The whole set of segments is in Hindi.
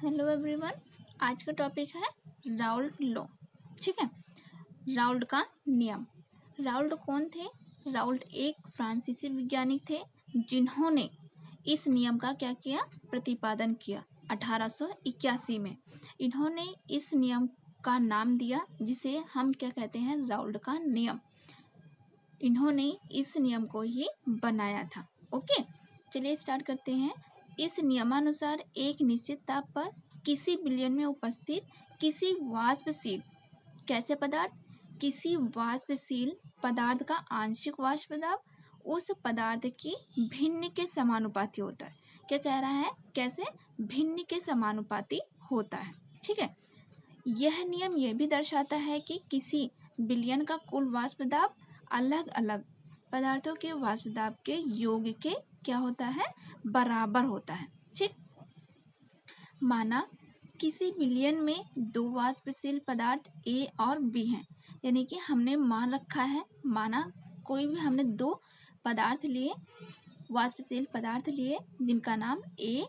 Hello everyone. आज का टॉपिक है राउल्ट लॉ। ठीक है, राउल्ट का नियम। राउल्ट कौन थे? राउल्ट एक फ्रांसीसी वैज्ञानिक थे जिन्होंने इस नियम का क्या किया, प्रतिपादन किया 1881 में। इन्होंने इस नियम का नाम दिया जिसे हम क्या कहते हैं, राउल्ट का नियम। इन्होंने इस नियम को ही बनाया था। ओके, चलिए स्टार्ट करते हैं। इस नियमानुसार एक निश्चित ताप पर किसी विलयन में उपस्थित किसी वाष्पशील कैसे पदार्थ किसी वाष्पशील पदार्थ का आंशिक वाष्प दाब उस पदार्थ की भिन्न के समानुपाती होता है। क्या कह रहा है? कैसे? भिन्न के समानुपाती होता है। ठीक है, यह नियम यह भी दर्शाता है कि किसी विलयन का कुल वाष्प दाब अलग अलग पदार्थों के वाष्प दाब के योग के क्या होता है, बराबर होता है। ठीक, माना किसी विलयन में दो वाष्पशील पदार्थ ए और बी हैं, यानी कि हमने मान रखा है, माना कोई भी हमने दो पदार्थ लिए, वाष्पशील पदार्थ लिए जिनका नाम ए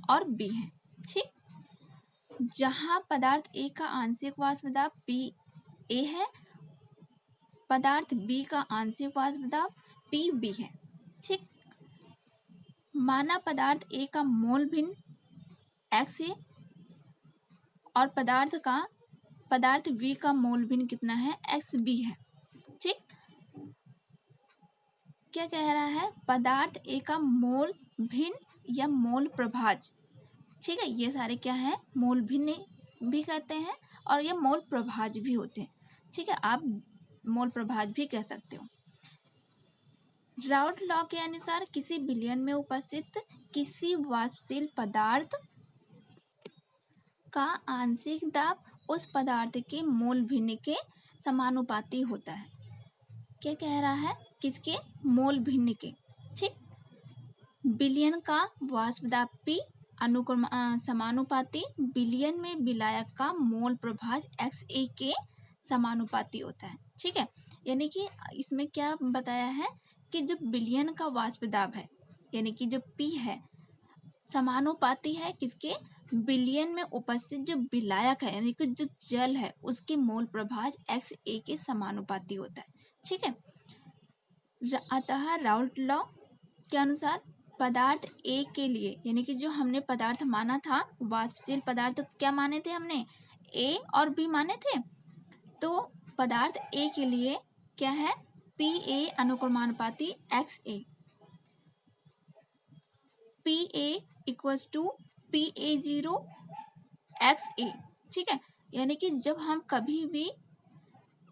और बी है। ठीक, जहां पदार्थ ए का आंशिक वाष्प दाब पी ए है, पदार्थ बी का आंशिक वाष्प दाब पी बी है। ठीक, माना पदार्थ ए का मोल भिन्न एक्स है और पदार्थ बी का मोल भिन्न कितना है, एक्स बी है। ठीक, क्या कह रहा है? पदार्थ ए का मोल भिन्न या मोल प्रभाज। ठीक है, ये सारे क्या है, मोल भिन्न भी कहते हैं और ये मोल प्रभाज भी होते हैं। ठीक है, आप मोल प्रभाज भी कह सकते हो। राउल्ट लॉ के अनुसार किसी विलयन में उपस्थित किसी वाष्पशील पदार्थ का आंशिक दाब उस पदार्थ के मोल भिन्न के समानुपाती होता है। क्या कह रहा है? किसके? मोल भिन्न के। ठीक, विलयन का वाष्प दाब पी अनुक्रम समानुपाती विलयन में विलायक का मोल प्रभाज एक्स ए के समानुपाती होता है। ठीक है, यानी कि इसमें क्या बताया है कि जो विलयन का वाष्प दाब है, यानी कि जो पी है, समानुपाती है किसके? विलयन में उपस्थित जो विलायक है, यानी कि जो जल है, उसके मोल प्रभाज एक्स ए के समानुपाती होता है। ठीक है, अतः राउल्ट लॉ के अनुसार पदार्थ ए के लिए, यानी कि जो हमने पदार्थ माना था, वाष्पशील पदार्थ क्या माने थे हमने? ए और बी माने थे। तो पदार्थ ए के लिए क्या है? पी ए अनुक्रमानुपाती X A, P A equals to P A zero X A. ठीक है, यानी कि जब हम कभी भी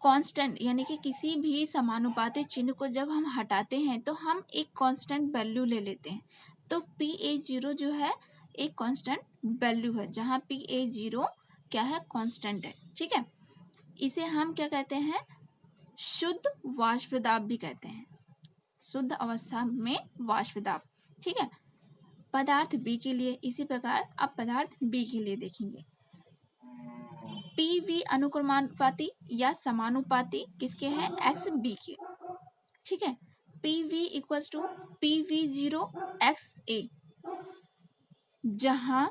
कांस्टेंट, यानी कि किसी भी समानुपाती चिन्ह को जब हम हटाते हैं तो हम एक कांस्टेंट वैल्यू ले लेते हैं। तो पी ए जीरो जो है एक कांस्टेंट वैल्यू है, जहां पी ए जीरो क्या है, कांस्टेंट है। ठीक है, इसे हम क्या कहते हैं? शुद्ध वाष्प दाब भी कहते हैं, शुद्ध अवस्था में वाष्प दाब। ठीक है, पदार्थ बी के लिए इसी प्रकार अब पदार्थ बी के लिए देखेंगे। पी वी अनुक्रमानुपाती या समानुपाती किसके है? एक्स बी के। ठीक है, P V equals to P V zero X A, जहां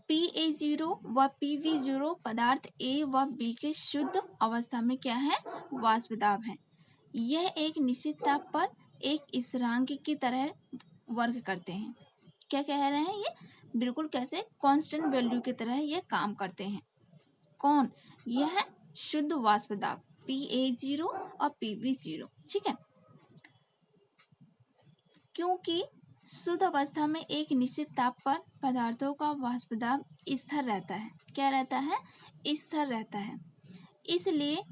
पी ए जीरो व पी वी जीरो पदार्थ ए व बी के शुद्ध अवस्था में क्या है? वाष्प दाब है। यह एक निश्चित ताप पर एक स्थिरांक की तरह वर्क करते हैं। क्या कह रहे हैं ये? बिल्कुल कैसे? कांस्टेंट वैल्यू की तरह ये काम करते हैं। कौन? यह है शुद्ध वाष्प दाब पी ए जीरो और पी वी जीरो। ठीक है, क्योंकि शुद्ध अवस्था में एक निश्चित ताप पर पदार्थों का वाष्प दाब स्थिर रहता है। क्या रहता है? स्थिर रहता है। इसलिए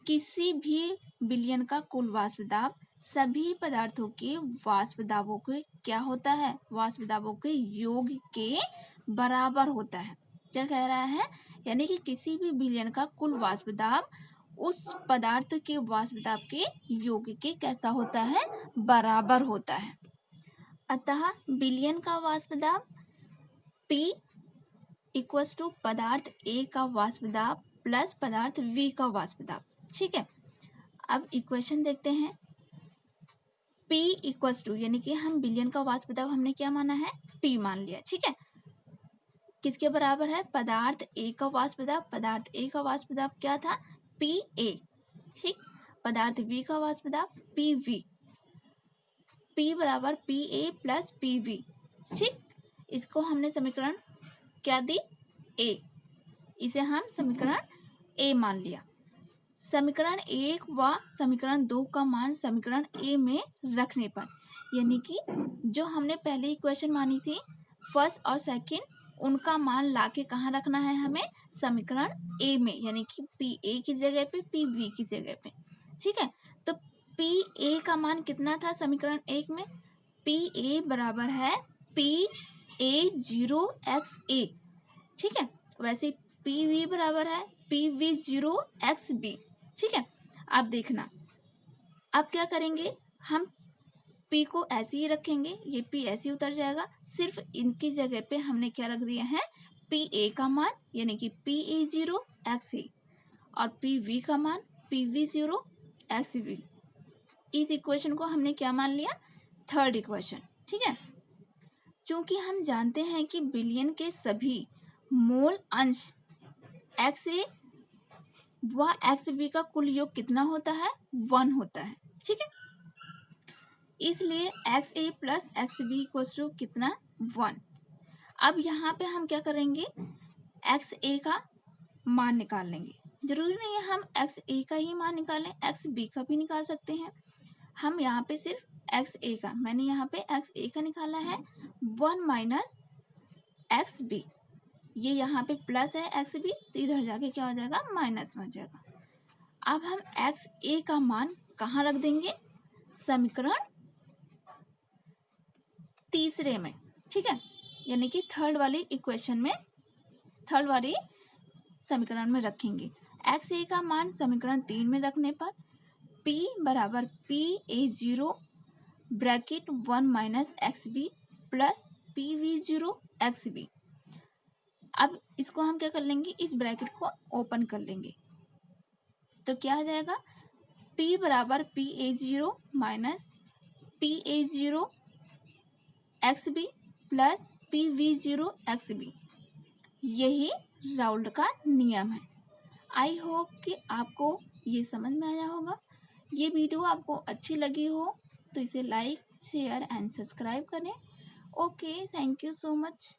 किसी भी विलयन का कुल वाष्प दाब सभी पदार्थों के वाष्प दाबों के क्या होता है? वाष्प दाबों के योग के बराबर होता है। क्या कह रहा है? यानी कि किसी भी विलयन का कुल वाष्प दाब उस पदार्थ के वाष्प दाब के योग के कैसा होता है? बराबर होता है। अतः विलयन का वाष्प दाब P इक्वल्स टू पदार्थ A का वाष्प दाब प्लस पदार्थ V का वाष्प दाब। ठीक है, अब इक्वेशन देखते हैं। P इक्वल्स टू, यानी कि हम विलयन का वाष्प दाब हमने क्या माना है? P मान लिया। ठीक है, किसके बराबर है? पदार्थ ए का वाष्प दाब, पदार्थ ए का वाष्प दाब क्या था? पी ए, ठीक। पदार्थ बी का वाष्प दाब पी वी, पी बराबर P A plus P we, ठीक। इसको हमने समीकरण क्या दी? ए। इसे हम समीकरण ए मान लिया। समीकरण 1 व समीकरण 2 का मान समीकरण ए में रखने पर, यानी कि जो हमने पहले इक्वेशन मानी थी फर्स्ट और सेकंड, उनका मान लाके कहाँ रखना है हमें? समीकरण ए में, यानी कि पी ए की जगह पे पी वी की जगह पे, ठीक है। तो पी ए का मान कितना था समीकरण 1 में? पी ए बराबर है पी ए 0 एक्स ए, ठीक है। वैसे पी वी बराबर है पी वी 0 एक्स बी, ठीक है। अब देखना, अब क्या करेंगे, हम P को ऐसे ही रखेंगे, ये P ऐसे ही उतर जाएगा, सिर्फ इनकी जगह पे हमने क्या रख दिया है? पी ए का मान यानी कि पी ए 0 एक्स ए और पी वी का मान पी वी 0 एक्स वी। इस इक्वेशन को हमने क्या मान लिया? थर्ड इक्वेशन, ठीक है। चूंकि हम जानते हैं कि बिलियन के सभी मोल अंश एक्स ए व एक्स बी का कुल योग कितना होता है? 1 होता है, ठीक है। इसलिए X A plus X B equals to कितना? 1। अब यहाँ पे हम क्या करेंगे? एक्स ए का मान निकाल लेंगे। जरूरी नहीं है हम एक्स ए का ही मान निकालें, एक्स बी का भी निकाल सकते हैं। हम यहाँ पे सिर्फ एक्स ए का, मैंने यहाँ पे एक्स ए का निकाला है 1 माइनस एक्स बी। ये यहाँ पे प्लस है एक्स बी, तो इधर जाके क्या हो जाएगा? माइनस हो जाएगा। अब हम एक्स ए का मान कहाँ रख देंगे? समीकरण तीसरे में, ठीक है, यानी कि थर्ड वाली इक्वेशन में, थर्ड वाली समीकरण में रखेंगे। एक्स ए का मान समीकरण 3 में रखने पर P बराबर P A 0 bracket 1 minus X B plus P V 0 X B. अब इसको हम क्या कर लेंगे? इस ब्रैकेट को ओपन कर लेंगे, तो क्या आ जाएगा? P बराबर P A 0 minus P A 0 X B plus P V 0 X B. यही राउल्ट का नियम है। आई होप कि आपको ये समझ में आया होगा। ये वीडियो आपको अच्छी लगी हो तो इसे लाइक शेयर एंड सब्सक्राइब करें। Okay, thank you so much.